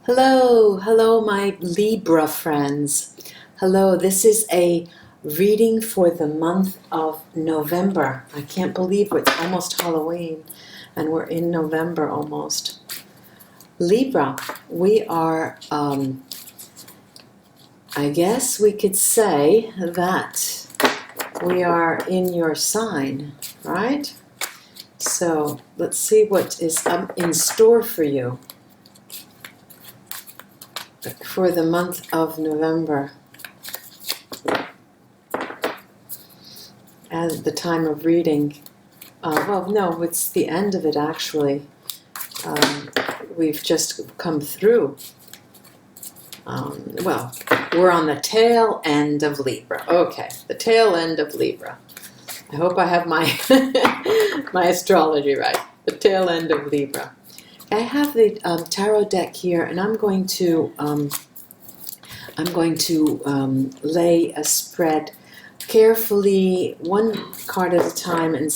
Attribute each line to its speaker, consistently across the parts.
Speaker 1: Hello, my Libra friends. Hello, this is a reading for the month of November. I can't believe it's almost Halloween and we're in November almost. Libra, we are, I guess we could say that we are in your sign, right? So let's see what is in store for you for the month of November. At the time of reading, well, no, it's the end of it actually. We've just come through. Well, we're on the tail end of Libra. Okay, the tail end of Libra. I hope I have my my astrology right. The tail end of Libra. I have the tarot deck here, and I'm going to lay a spread carefully, one card at a time, and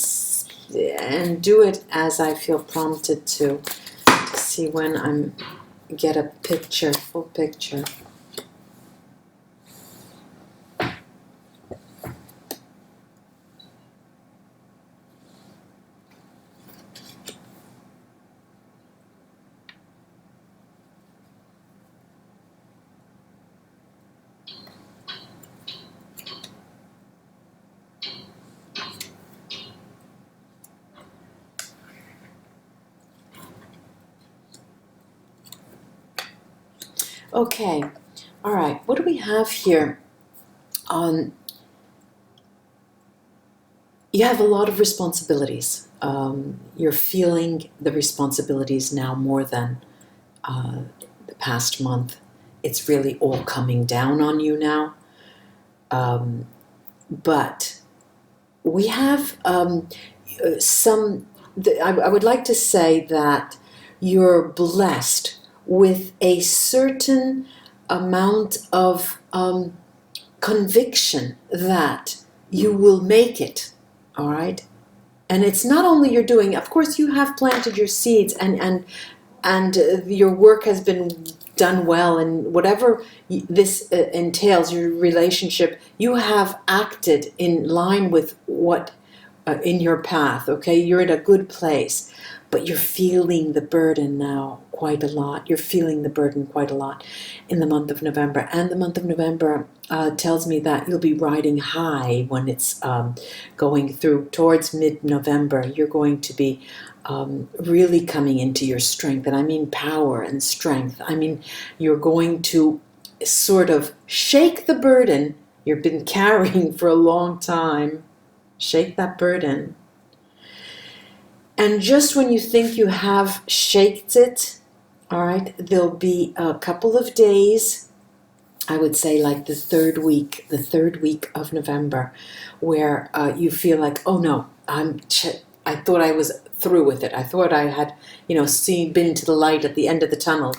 Speaker 1: do it as I feel prompted to see when I'm get a picture, full picture. Okay, all right, what do we have here? You have a lot of responsibilities. You're feeling the responsibilities now more than the past month. It's really all coming down on you now. But we have I would like to say that you're blessed with a certain amount of conviction that you will make it, all right? And it's not only you're doing, of course you have planted your seeds and your work has been done well, and whatever this entails, your relationship, you have acted in line with what in your path, okay? You're in a good place. But you're feeling the burden now quite a lot. You're feeling the burden quite a lot in the month of November. And the month of November tells me that you'll be riding high when it's going through towards mid-November. You're going to be really coming into your strength. And I mean power and strength. I mean, you're going to sort of shake the burden you've been carrying for a long time. Shake that burden. And just when you think you have shaked it, all right, there'll be a couple of days, I would say like the third week of November, where you feel like, oh no, I thought I was through with it. I thought I had, been to the light at the end of the tunnel,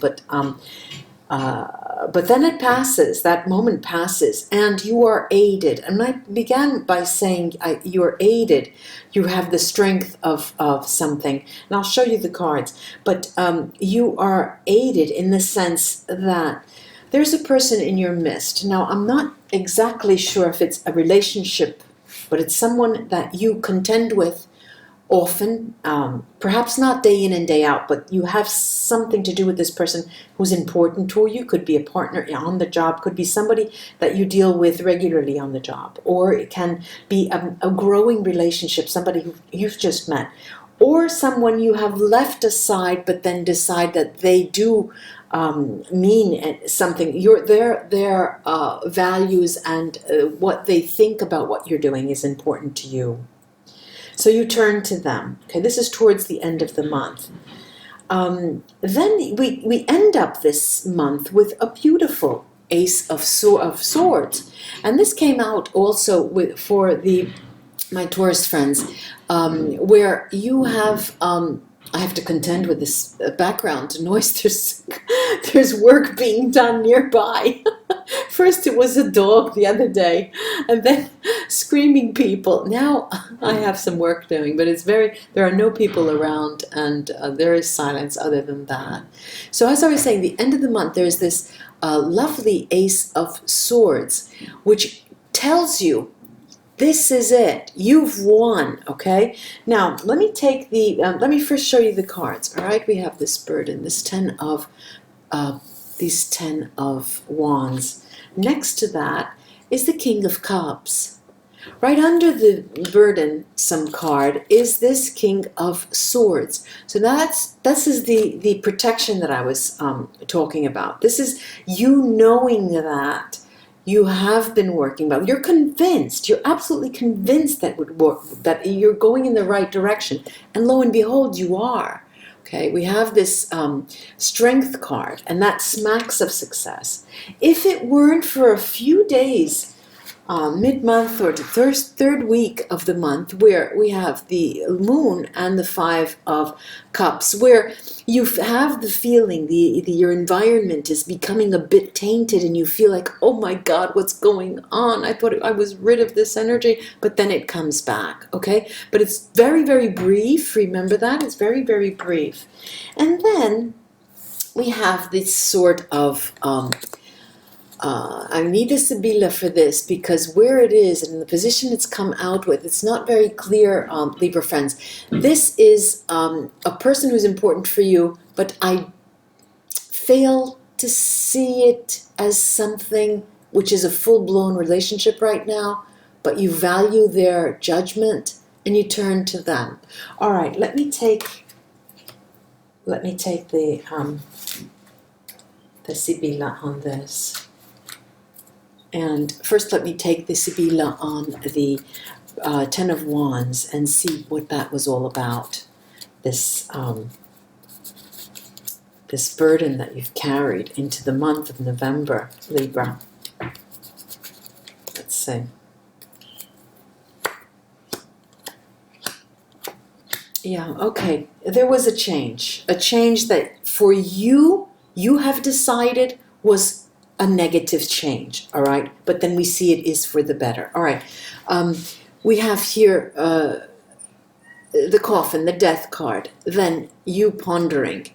Speaker 1: but then it passes, that moment passes, and you are aided. And I began by saying you are aided. You have the strength of something. And I'll show you the cards. But you are aided in the sense that there's a person in your midst. Now, I'm not exactly sure if it's a relationship, but it's someone that you contend with often, perhaps not day in and day out, but you have something to do with this person who's important to you. Could be a partner on the job, could be somebody that you deal with regularly on the job, or it can be a growing relationship, somebody who you've just met, or someone you have left aside but then decide that they do mean something. Their values and what they think about what you're doing is important to you. So you turn to them. Okay, this is towards the end of the month. Then we end up this month with a beautiful Ace of Swords, and this came out also for my Taurus friends, where you have I have to contend with this background noise. There's work being done nearby. First it was a dog the other day, and then screaming people. Now I have some work doing, but there are no people around, and there is silence other than that. So as I was saying, the end of the month, there's this lovely Ace of Swords, which tells you, this is it. You've won, okay? Now, let me take let me first show you the cards, all right? We have this burden, these 10 of Wands. Next to that is the King of Cups. Right under the burdensome card is this King of Swords. So this is the protection that I was talking about. This is you knowing that you have been working about. You're convinced. You're absolutely convinced that would work, that you're going in the right direction. And lo and behold, you are. Okay, we have this strength card, and that smacks of success. If it weren't for a few days, mid-month or the third week of the month, where we have the moon and the 5 of cups, where you have the feeling your environment is becoming a bit tainted, and you feel like, oh my God, what's going on? I thought I was rid of this energy, but then it comes back, okay? But it's very, very brief. Remember that? It's very, very brief. And then we have this sort of I need a Sibilla for this, because where it is and the position it's come out with, it's not very clear, Libra friends. This is a person who's important for you, but I fail to see it as something which is a full-blown relationship right now, but you value their judgment and you turn to them. All right, let me take the Sibilla on this. And first let me take the Sibilla on the 10 of Wands and see what that was all about. This this burden that you've carried into the month of November, Libra. Let's see. Yeah, okay. There was a change that for you have decided was a negative change, all right? But then we see it is for the better. All right. We have here the coffin, the death card, then you pondering,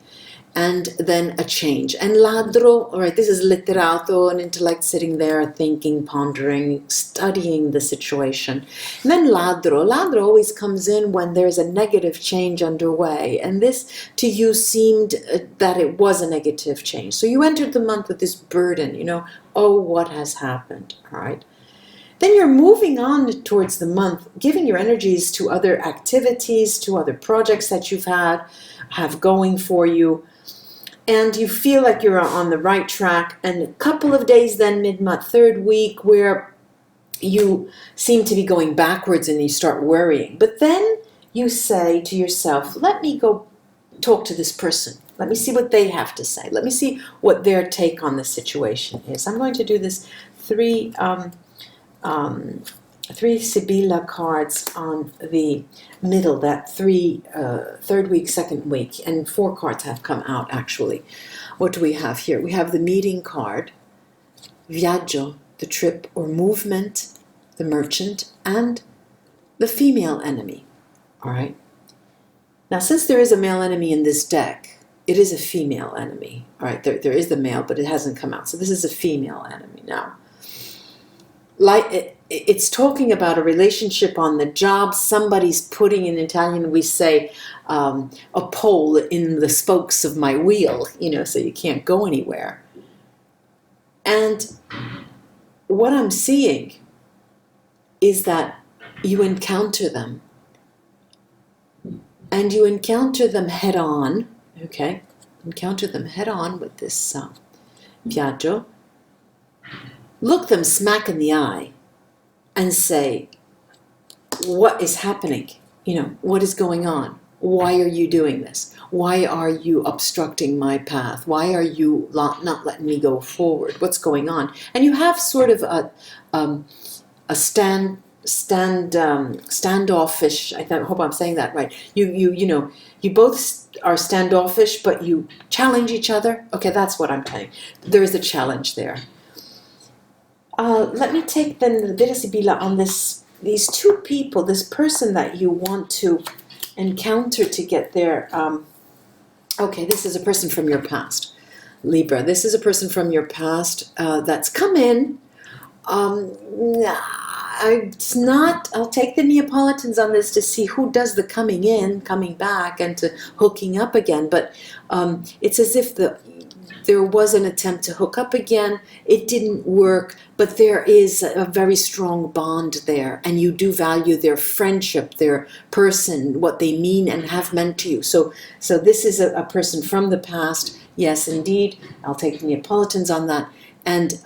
Speaker 1: and then a change. And ladro, all right, this is literato, an intellect sitting there thinking, pondering, studying the situation. And then ladro always comes in when there's a negative change underway. And this to you seemed that it was a negative change. So you entered the month with this burden, you know, oh, what has happened, all right? Then you're moving on towards the month, giving your energies to other activities, to other projects that you've have going for you. And you feel like you're on the right track. And a couple of days then, mid-month, third week, where you seem to be going backwards and you start worrying. But then you say to yourself, let me go talk to this person. Let me see what they have to say. Let me see what their take on the situation is. I'm going to do this three Sibilla cards on the middle, that third week, second week, and 4 cards have come out actually. What do we have here? We have the meeting card, viaggio, the trip or movement, the merchant, and the female enemy. All right. Now, since there is a male enemy in this deck, it is a female enemy. All right, there is the male, but it hasn't come out. So this is a female enemy now. Like it's talking about a relationship on the job. Somebody's putting, in Italian we say, a pole in the spokes of my wheel, you know, so you can't go anywhere. And what I'm seeing is that you encounter them. And you encounter them head on, okay? Encounter them head on with this viaggio. Look them smack in the eye and say, what is happening? You know, what is going on? Why are you doing this? Why are you obstructing my path? Why are you not letting me go forward? What's going on? And you have sort of a stand standoffish. Hope I'm saying that right. You both are standoffish, but you challenge each other. Okay, that's what I'm saying. There is a challenge there. Let me take then the bit of Sibilla on these two people, this person that you want to encounter to get there. Okay, this is a person from your past, Libra. This is a person from your past that's come in. It's not. I'll take the Neapolitans on this to see who does the coming in, coming back, and to hooking up again. But it's as if there was an attempt to hook up again. It didn't work, but there is a very strong bond there, and you do value their friendship, their person, what they mean and have meant to you. So this is a person from the past. Yes, indeed. I'll take the Neapolitans on that. And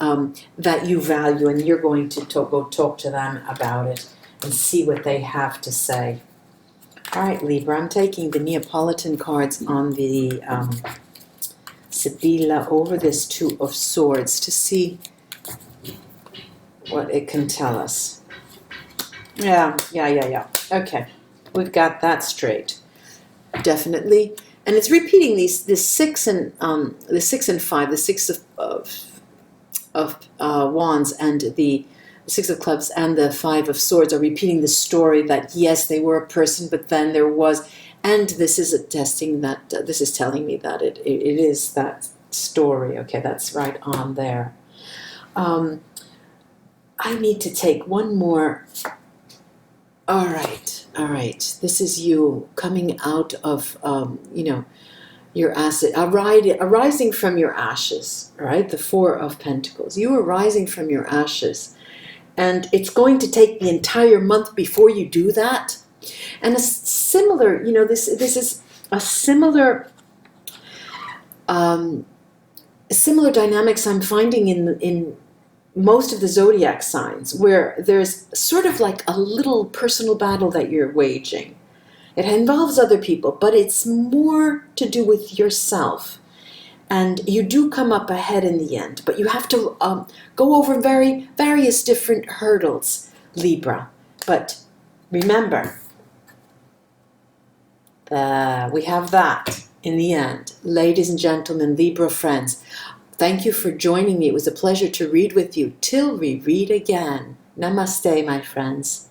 Speaker 1: that you value, and you're going to go talk to them about it and see what they have to say. All right, Libra, I'm taking the Neapolitan cards on the Sibilla over this Two of Swords to see what it can tell us. Yeah. Okay, we've got that straight. Definitely. And it's repeating the 6 and 5, the 6 of Wands and the 6 of Clubs and the 5 of Swords are repeating the story that yes, they were a person, but then there was, and this is attesting that this is telling me that it is that story. Okay, that's right on there. I need to take one more. All right. This is you coming out of your acid, arising from your ashes, right? The 4 of Pentacles. You are rising from your ashes. And it's going to take the entire month before you do that. And a similar, this is a similar dynamics I'm finding in most of the zodiac signs, where there's sort of like a little personal battle that you're waging. It involves other people, but it's more to do with yourself. And you do come up ahead in the end, but you have to go over various different hurdles, Libra. But remember, we have that in the end. Ladies and gentlemen, Libra friends, thank you for joining me. It was a pleasure to read with you. Till we read again. Namaste, my friends.